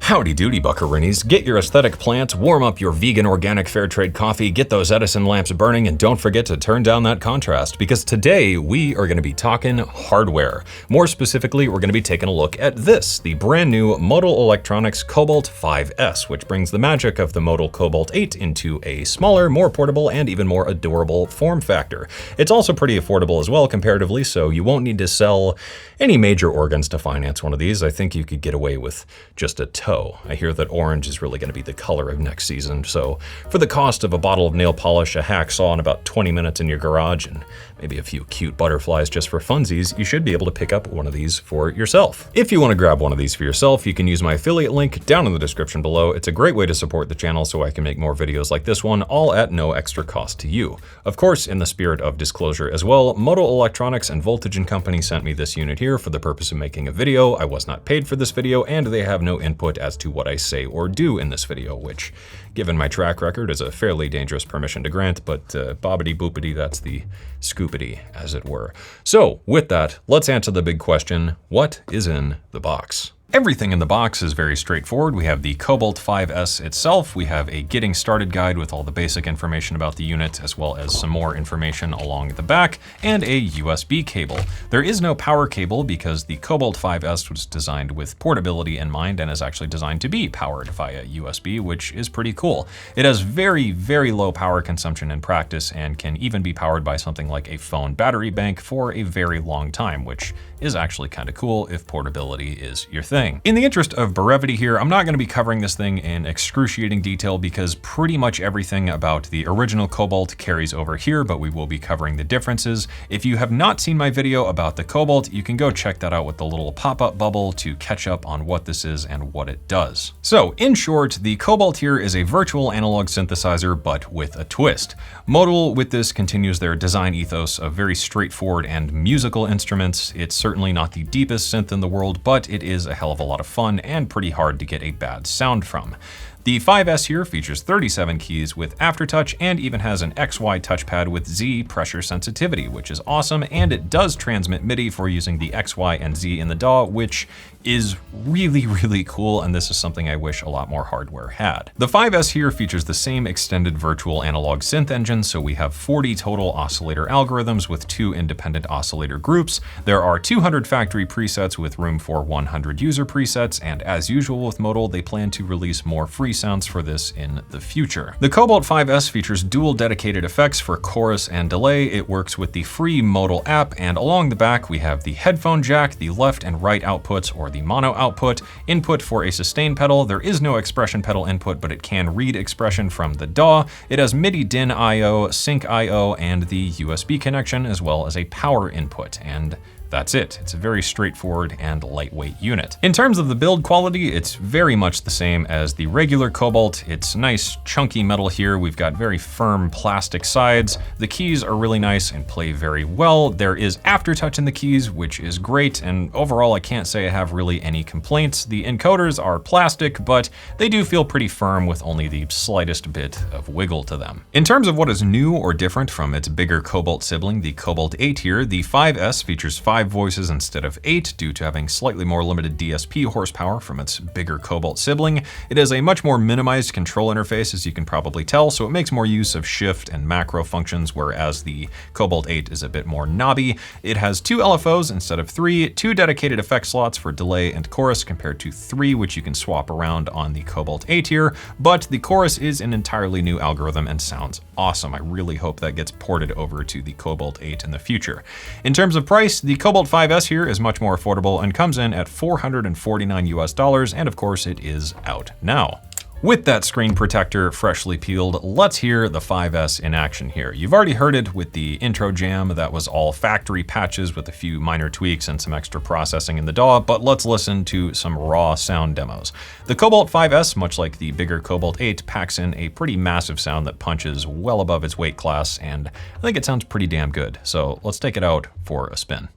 Howdy doody, buckaroonies. Get your aesthetic plants, warm up your vegan organic fair trade coffee, get those Edison lamps burning, and don't forget to turn down that contrast, because today we are going to be talking hardware. More specifically, we're going to be taking a look at this, the brand new Modal Electronics Cobalt 5S, which brings the magic of the Modal Cobalt 8 into a smaller, more portable, and even more adorable form factor. It's also pretty affordable as well comparatively, so you won't need to sell any major organs to finance one of these. I think you could get away with just a toe. I hear that orange is really going to be the color of next season, so for the cost of a bottle of nail polish, a hacksaw, and about 20 minutes in your garage, and maybe a few cute butterflies just for funsies, you should be able to pick up one of these for yourself. If you want to grab one of these for yourself, you can use my affiliate link down in the description below. It's a great way to support the channel so I can make more videos like this one, all at no extra cost to you. Of course, in the spirit of disclosure as well, Modal Electronics and Voltage & Company sent me this unit here for the purpose of making a video. I was not paid for this video, and they have no input as to what I say or do in this video, which, given my track record, is a fairly dangerous permission to grant, but bobbity boopity, that's the scoopity, as it were. So, with that, let's answer the big question: what is in the box? Everything in the box is very straightforward. We have the Cobalt 5S itself, we have a getting started guide with all the basic information about the unit, as well as some more information along the back, and a USB cable. There is no power cable because the Cobalt 5S was designed with portability in mind and is actually designed to be powered via USB, which is pretty cool. It has very, very low power consumption in practice and can even be powered by something like a phone battery bank for a very long time, which is actually kind of cool if portability is your thing. In the interest of brevity here, I'm not going to be covering this thing in excruciating detail because pretty much everything about the original Cobalt carries over here, but we will be covering the differences. If you have not seen my video about the Cobalt, you can go check that out with the little pop-up bubble to catch up on what this is and what it does. So, in short, the Cobalt here is a virtual analog synthesizer, but with a twist. Modal, with this, continues their design ethos of very straightforward and musical instruments. It's certainly not the deepest synth in the world, but it is a hell of a lot of fun and pretty hard to get a bad sound from. The 5S here features 37 keys with Aftertouch and even has an XY touchpad with Z pressure sensitivity, which is awesome, and it does transmit MIDI for using the XY and Z in the DAW, which is really, really cool, and this is something I wish a lot more hardware had. The 5S here features the same extended virtual analog synth engine, so we have 40 total oscillator algorithms with 2 independent oscillator groups. There are 200 factory presets with room for 100 user presets, and as usual with Modal, they plan to release more free sounds for this in the future. The Cobalt 5S features dual dedicated effects for chorus and delay. It works with the free Modal app, and along the back we have the headphone jack, the left and right outputs, or the mono output, input for a sustain pedal. There is no expression pedal input, but it can read expression from the DAW. It has MIDI DIN IO, sync IO, and the USB connection, as well as a power input, and that's it. It's a very straightforward and lightweight unit. In terms of the build quality, it's very much the same as the regular Cobalt. It's nice chunky metal here. We've got very firm plastic sides. The keys are really nice and play very well. There is Aftertouch in the keys, which is great, and overall I can't say I have really any complaints. The encoders are plastic, but they do feel pretty firm with only the slightest bit of wiggle to them. In terms of what is new or different from its bigger Cobalt sibling, the Cobalt 8 here, the 5S features 5 voices instead of 8 due to having slightly more limited DSP horsepower from its bigger Cobalt sibling. It has a much more minimized control interface, as you can probably tell, so it makes more use of shift and macro functions, whereas the Cobalt 8 is a bit more knobby. It has 2 LFOs instead of 3, 2 dedicated effect slots for delay and chorus compared to 3, which you can swap around on the Cobalt 8 here, but the chorus is an entirely new algorithm and sounds awesome. I really hope that gets ported over to the Cobalt 8 in the future. In terms of price, the Cobalt 5S here is much more affordable and comes in at $449 US, and of course it is out now. With that screen protector freshly peeled, let's hear the 5S in action here. You've already heard it with the intro jam. That was all factory patches with a few minor tweaks and some extra processing in the DAW, but let's listen to some raw sound demos. The Cobalt 5S, much like the bigger Cobalt 8, packs in a pretty massive sound that punches well above its weight class, and I think it sounds pretty damn good. So let's take it out for a spin.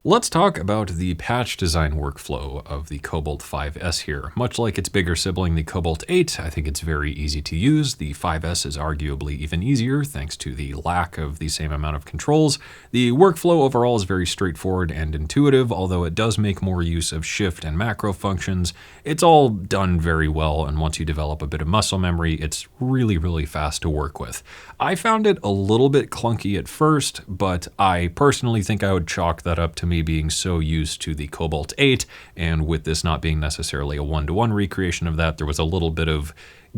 Let's talk about the patch design workflow of the Cobalt 5S here. Much like its bigger sibling, the Cobalt 8, I think it's very easy to use. The 5S is arguably even easier thanks to the lack of the same amount of controls. The workflow overall is very straightforward and intuitive, although it does make more use of shift and macro functions. It's all done very well, and once you develop a bit of muscle memory, it's really fast to work with. I found it a little bit clunky at first, but I personally think I would chalk that up to me being so used to the Cobalt 8, and with this not being necessarily a one-to-one recreation of that, there was a little bit of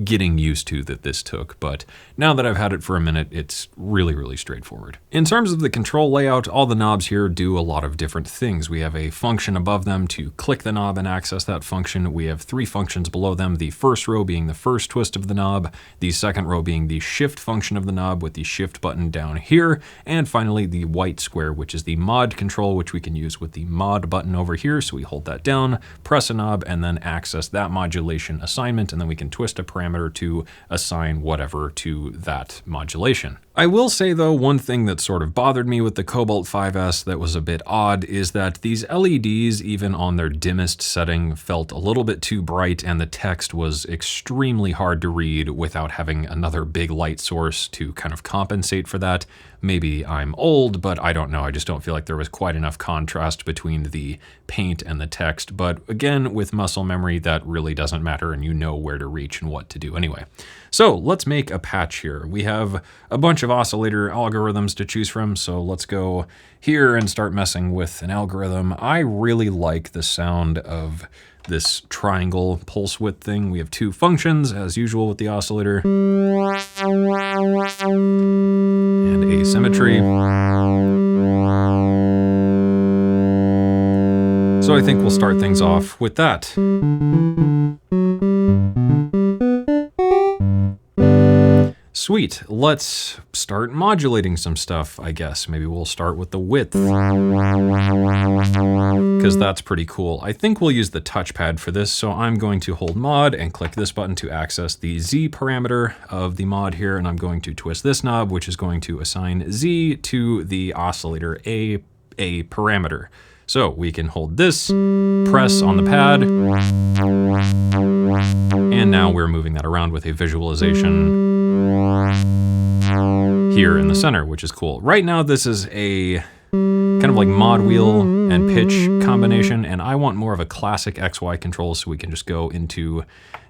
getting used to that this took, but now that I've had it for a minute, it's really straightforward. In terms of the control layout, all the knobs here do a lot of different things. We have a function above them to click the knob and access that function. We have 3 functions below them, the first row being the first twist of the knob, the second row being the shift function of the knob with the shift button down here, and finally the white square, which is the mod control, which we can use with the mod button over here. So we hold that down, press a knob, and then access that modulation assignment, and then we can twist a parameter to assign whatever to that modulation. I will say though, one thing that sort of bothered me with the Cobalt 5S that was a bit odd is that these LEDs, even on their dimmest setting, felt a little bit too bright, and the text was extremely hard to read without having another big light source to kind of compensate for that. Maybe I'm old, but I don't know. I just don't feel like there was quite enough contrast between the paint and the text. But again, with muscle memory, that really doesn't matter, and you know where to reach and what to do anyway. So let's make a patch here. We have a bunch of oscillator algorithms to choose from, so let's go here and start messing with an algorithm. I really like the sound of this triangle pulse width thing. We have 2 functions, as usual with the oscillator, and a symmetry. So I think we'll start things off with that. Sweet, let's start modulating some stuff, I guess. Maybe we'll start with the width, because that's pretty cool. I think we'll use the touchpad for this, so I'm going to hold mod and click this button to access the Z parameter of the mod here, and I'm going to twist this knob, which is going to assign Z to the oscillator A parameter. So we can hold this, press on the pad, and now we're moving that around with a visualization here in the center, which is cool. Right now, this is a kind of like mod wheel and pitch combination, and I want more of a classic XY control, so we can just go into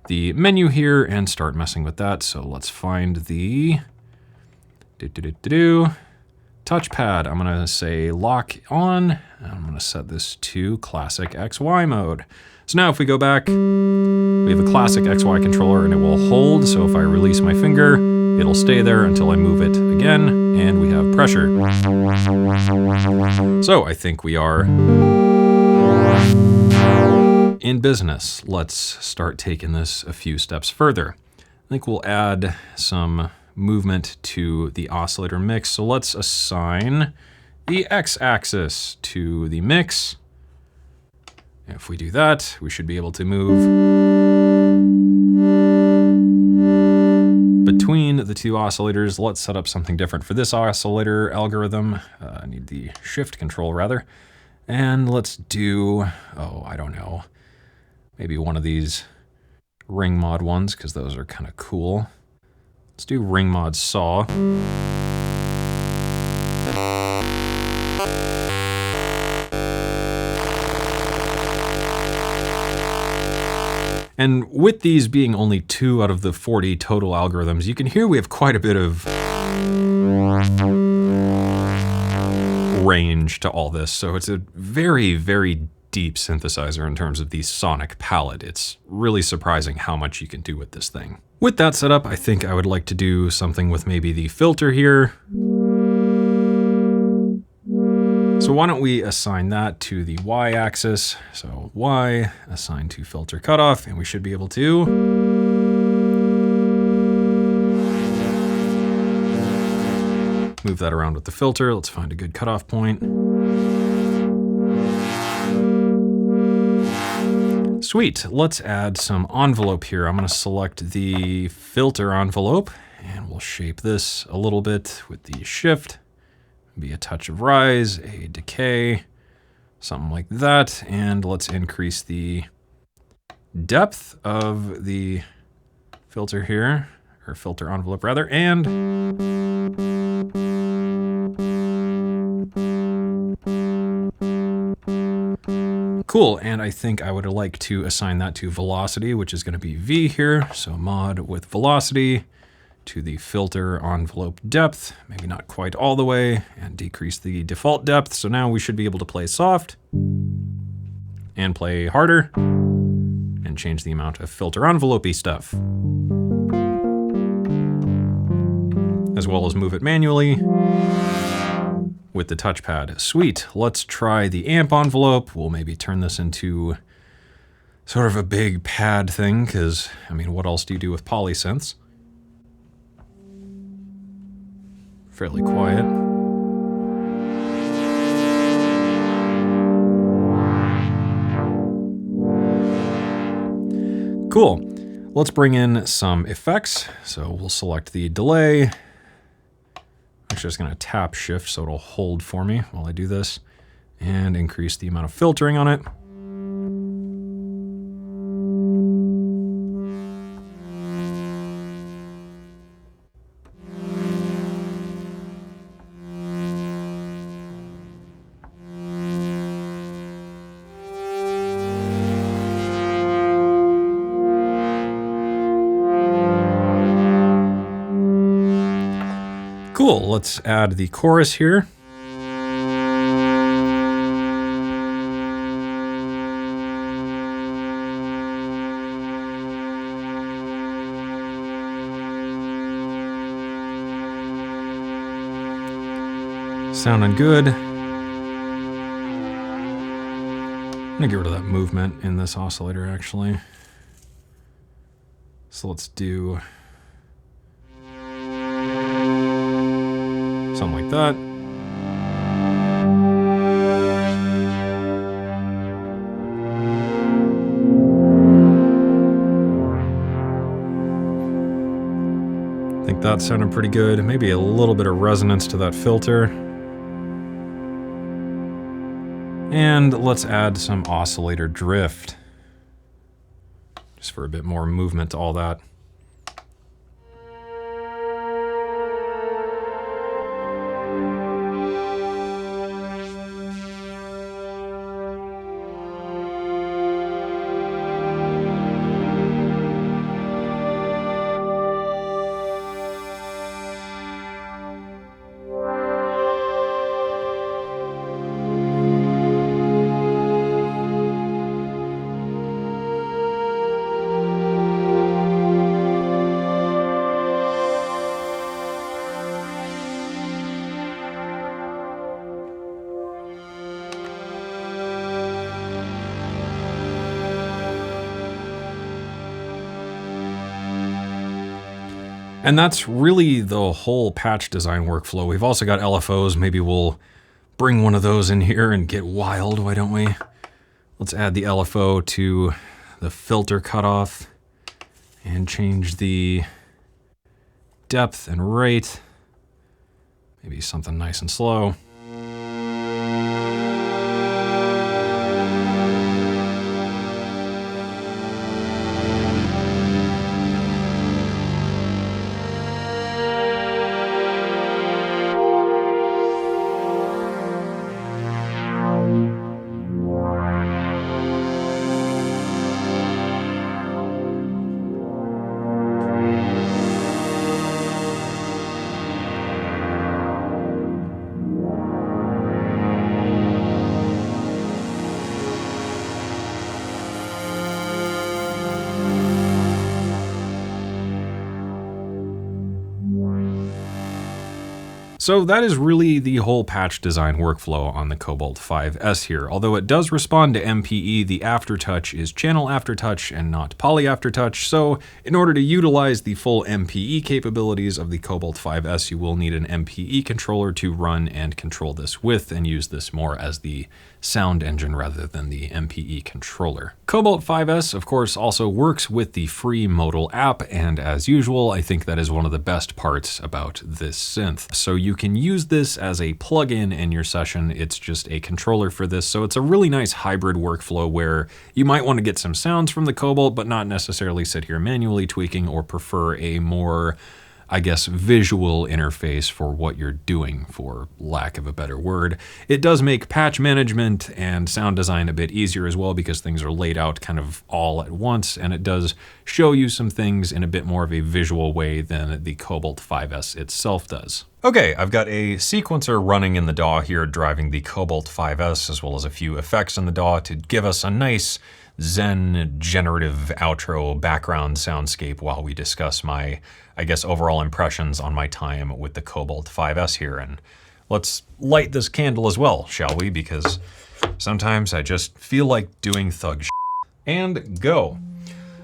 the menu here and start messing with that. So let's find the touchpad. I'm gonna say lock on, and I'm gonna set this to classic XY mode. So now if we go back, we have a classic XY controller and it will hold. So if I release my finger, it'll stay there until I move it again, and we have pressure. So I think we are in business. Let's start taking this a few steps further. I think we'll add some movement to the oscillator mix. So let's assign the x-axis to the mix. If we do that, we should be able to move between the two oscillators. Let's set up something different for this oscillator algorithm. I need the shift control rather. And let's do, oh, I don't know, maybe one of these ring mod ones, because those are kind of cool. Let's do ring mod saw. And with these being only 2 out of the 40 total algorithms, you can hear we have quite a bit of range to all this. So it's a very, very deep synthesizer in terms of the sonic palette. It's really surprising how much you can do with this thing. With that set up, I think I would like to do something with maybe the filter here. So why don't we assign that to the y-axis? So y, assign to filter cutoff, and we should be able to move that around with the filter. Let's find a good cutoff point. Sweet, let's add some envelope here. I'm gonna select the filter envelope, and we'll shape this a little bit with the shift. Be a touch of rise, a decay, something like that. And let's increase the depth of the filter here, or filter envelope rather, and cool. And I think I would like to assign that to velocity, which is going to be V here. So mod with velocity to the filter envelope depth, maybe not quite all the way, and decrease the default depth. So now we should be able to play soft and play harder and change the amount of filter envelope-y stuff, as well as move it manually with the touchpad. Sweet, let's try the amp envelope. We'll maybe turn this into sort of a big pad thing, because, I mean, what else do you do with polysynths? Fairly quiet. Cool. Let's bring in some effects. So we'll select the delay. I'm just going to tap shift so it'll hold for me while I do this, and increase the amount of filtering on it. Cool, let's add the chorus here. Sounding good. I'm gonna get rid of that movement in this oscillator actually. So let's do something like that. I think that sounded pretty good. Maybe a little bit of resonance to that filter. And let's add some oscillator drift, just for a bit more movement to all that. And that's really the whole patch design workflow. We've also got LFOs. Maybe we'll bring one of those in here and get wild, why don't we? Let's add the LFO to the filter cutoff and change the depth and rate. Maybe something nice and slow. So that is really the whole patch design workflow on the Cobalt 5S here. Although it does respond to MPE, the Aftertouch is channel Aftertouch and not poly Aftertouch. So in order to utilize the full MPE capabilities of the Cobalt 5S, you will need an MPE controller to run and control this with and use this more as the sound engine rather than the MPE controller. Cobalt 5S, of course, also works with the free Modal app, and as usual, I think that is one of the best parts about this synth. So you can use this as a plugin in your session. It's just a controller for this, so it's a really nice hybrid workflow where you might want to get some sounds from the Cobalt, but not necessarily sit here manually tweaking, or prefer a more, I guess, visual interface for what you're doing, for lack of a better word. It does make patch management and sound design a bit easier as well, because things are laid out kind of all at once, and it does show you some things in a bit more of a visual way than the Cobalt 5S itself does. Okay, I've got a sequencer running in the DAW here driving the Cobalt 5S, as well as a few effects in the DAW to give us a nice zen generative outro background soundscape while we discuss my, I guess, overall impressions on my time with the Cobalt 5S here. And let's light this candle as well, shall we? Because sometimes I just feel like doing thug shit. And go.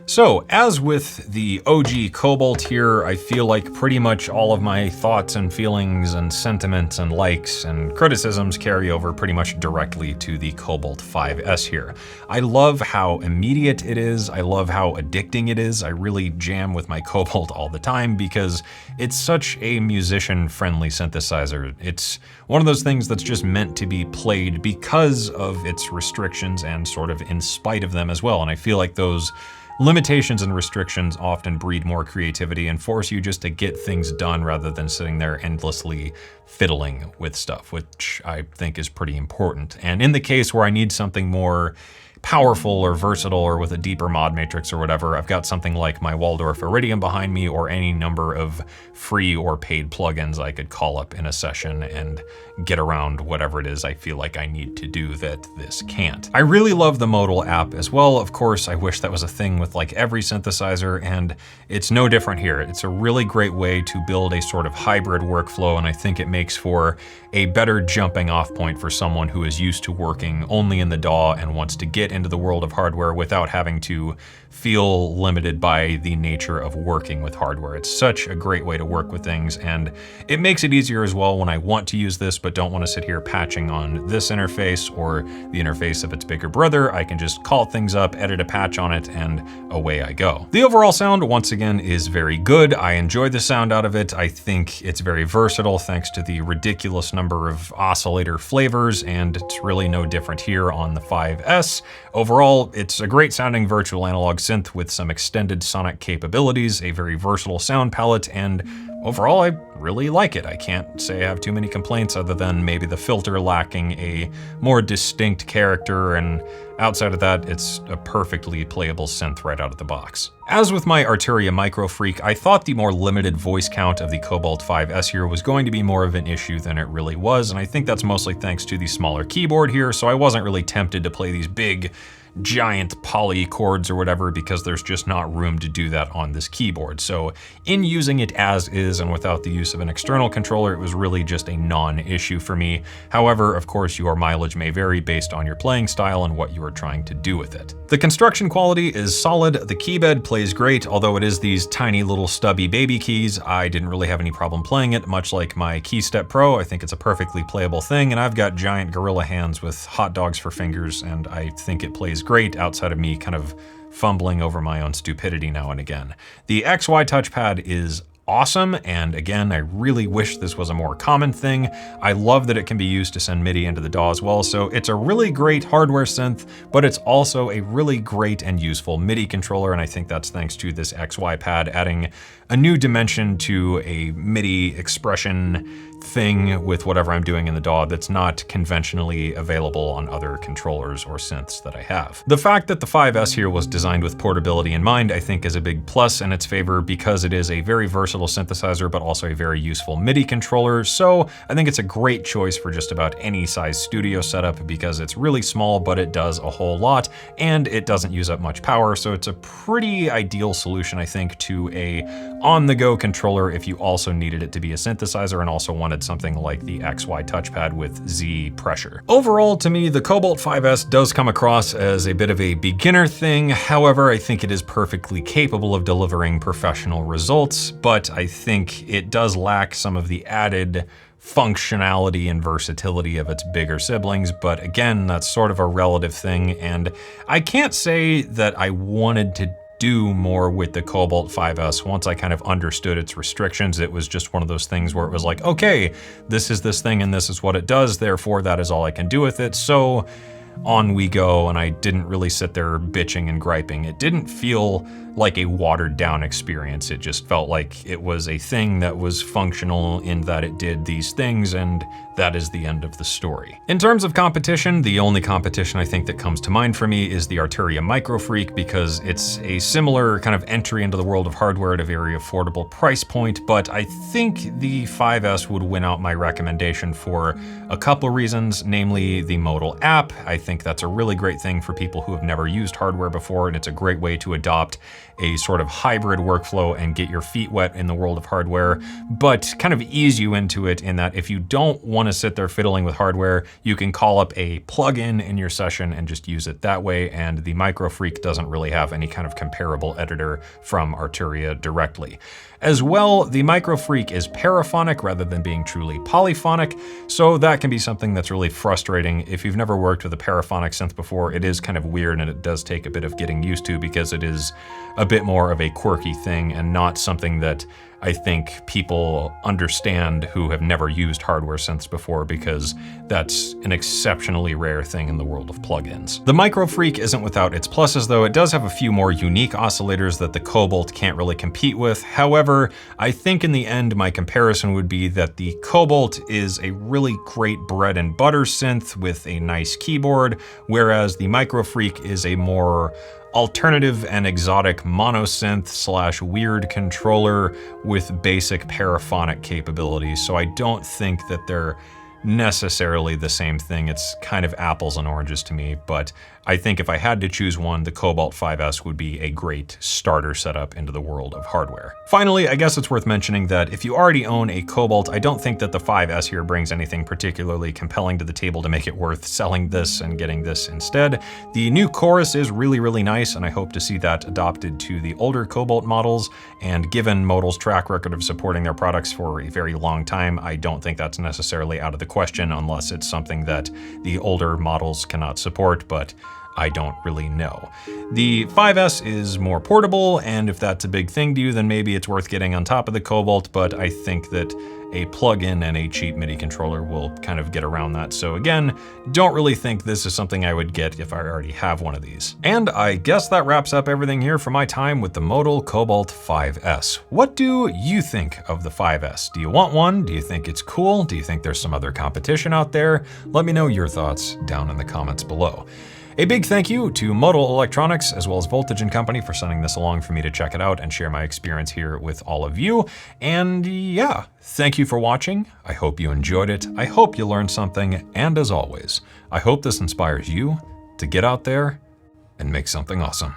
So, as with the OG Cobalt here, I feel like pretty much all of my thoughts and feelings and sentiments and likes and criticisms carry over pretty much directly to the Cobalt 5S here. I love how immediate it is. I love how addicting it is. I really jam with my Cobalt all the time because it's such a musician-friendly synthesizer. It's one of those things that's just meant to be played because of its restrictions and sort of in spite of them as well. And I feel like those limitations and restrictions often breed more creativity and force you just to get things done rather than sitting there endlessly fiddling with stuff, which I think is pretty important. And in the case where I need something more powerful or versatile or with a deeper mod matrix or whatever, I've got something like my Waldorf Iridium behind me or any number of free or paid plugins I could call up in a session and get around whatever it is I feel like I need to do that this can't. I really love the Modal app as well. Of course, I wish that was a thing with like every synthesizer, and it's no different here. It's a really great way to build a sort of hybrid workflow, and I think it makes for a better jumping off point for someone who is used to working only in the DAW and wants to get into the world of hardware without having to feel limited by the nature of working with hardware. It's such a great way to work with things, and it makes it easier as well when I want to use this but don't want to sit here patching on this interface or the interface of its bigger brother. I can just call things up, edit a patch on it, and away I go. The overall sound, once again, is very good. I enjoy the sound out of it. I think it's very versatile thanks to the ridiculous number of oscillator flavors, and it's really no different here on the 5S. Overall, it's a great sounding virtual analog synth with some extended sonic capabilities, a very versatile sound palette, and overall, I really like it. I can't say I have too many complaints other than maybe the filter lacking a more distinct character, and outside of that, it's a perfectly playable synth right out of the box. As with my Arturia Micro Freak, I thought the more limited voice count of the Cobalt 5S here was going to be more of an issue than it really was, and I think that's mostly thanks to the smaller keyboard here, so I wasn't really tempted to play these big, giant poly chords or whatever because there's just not room to do that on this keyboard. So in using it as is and without the use of an external controller, it was really just a non-issue for me. However, of course, your mileage may vary based on your playing style and what you are trying to do with it. The construction quality is solid. The keybed plays great, although it is these tiny little stubby baby keys. I didn't really have any problem playing it, much like my KeyStep Pro. I think it's a perfectly playable thing, and I've got giant gorilla hands with hot dogs for fingers, and I think it plays great outside of me kind of fumbling over my own stupidity now and again. The XY touchpad is awesome, and again, I really wish this was a more common thing. I love that it can be used to send MIDI into the DAW as well, so it's a really great hardware synth, but it's also a really great and useful MIDI controller, and I think that's thanks to this XY pad adding a new dimension to a MIDI expression thing with whatever I'm doing in the DAW that's not conventionally available on other controllers or synths that I have. The fact that the 5S here was designed with portability in mind, I think is a big plus in its favor because it is a very versatile synthesizer, but also a very useful MIDI controller. So I think it's a great choice for just about any size studio setup because it's really small, but it does a whole lot and it doesn't use up much power. So it's a pretty ideal solution, I think, to a on-the-go controller if you also needed it to be a synthesizer and also wanted something like the XY touchpad with Z pressure. Overall, to me, the Cobalt 5S does come across as a bit of a beginner thing. However, I think it is perfectly capable of delivering professional results, but I think it does lack some of the added functionality and versatility of its bigger siblings, but again, that's sort of a relative thing, and I can't say that I wanted to do more with the Cobalt 5S. Once I kind of understood its restrictions, it was just one of those things where it was like, okay, this is this thing and this is what it does, therefore that is all I can do with it. So on we go, and I didn't really sit there bitching and griping. It didn't feel like a watered down experience. It just felt like it was a thing that was functional in that it did these things, and that is the end of the story. In terms of competition, the only competition I think that comes to mind for me is the Arturia Micro Freak, because it's a similar kind of entry into the world of hardware at a very affordable price point, but I think the 5S would win out my recommendation for a couple reasons, namely the Modal app. I think that's a really great thing for people who have never used hardware before, and it's a great way to adopt a sort of hybrid workflow and get your feet wet in the world of hardware, but kind of ease you into it in that if you don't want to sit there fiddling with hardware, you can call up a plugin in your session and just use it that way, and the Micro Freak doesn't really have any kind of comparable editor from Arturia directly. As well, the Micro Freak is paraphonic rather than being truly polyphonic, so that can be something that's really frustrating. If you've never worked with a paraphonic synth before, it is kind of weird and it does take a bit of getting used to because it is a bit more of a quirky thing and not something that I think people understand who have never used hardware synths before, because that's an exceptionally rare thing in the world of plugins. The Micro Freak isn't without its pluses though. It does have a few more unique oscillators that the Cobalt can't really compete with. However, I think in the end my comparison would be that the Cobalt is a really great bread and butter synth with a nice keyboard, whereas the Micro Freak is a more alternative and exotic monosynth slash weird controller with basic paraphonic capabilities. So I don't think that they're necessarily the same thing. It's kind of apples and oranges to me, but I think if I had to choose one, the Cobalt 5S would be a great starter setup into the world of hardware. Finally, I guess it's worth mentioning that if you already own a Cobalt, I don't think that the 5S here brings anything particularly compelling to the table to make it worth selling this and getting this instead. The new chorus is really, really nice, and I hope to see that adopted to the older Cobalt models, and given Modal's track record of supporting their products for a very long time, I don't think that's necessarily out of the question unless it's something that the older models cannot support, but I don't really know. The 5S is more portable, and if that's a big thing to you, then maybe it's worth getting on top of the Cobalt, but I think that a plug-in and a cheap MIDI controller will kind of get around that. So again, don't really think this is something I would get if I already have one of these. And I guess that wraps up everything here for my time with the Modal Cobalt 5S. What do you think of the 5S? Do you want one? Do you think it's cool? Do you think there's some other competition out there? Let me know your thoughts down in the comments below. A big thank you to Modal Electronics as well as Voltage & Company for sending this along for me to check it out and share my experience here with all of you. And yeah, thank you for watching. I hope you enjoyed it. I hope you learned something. And as always, I hope this inspires you to get out there and make something awesome.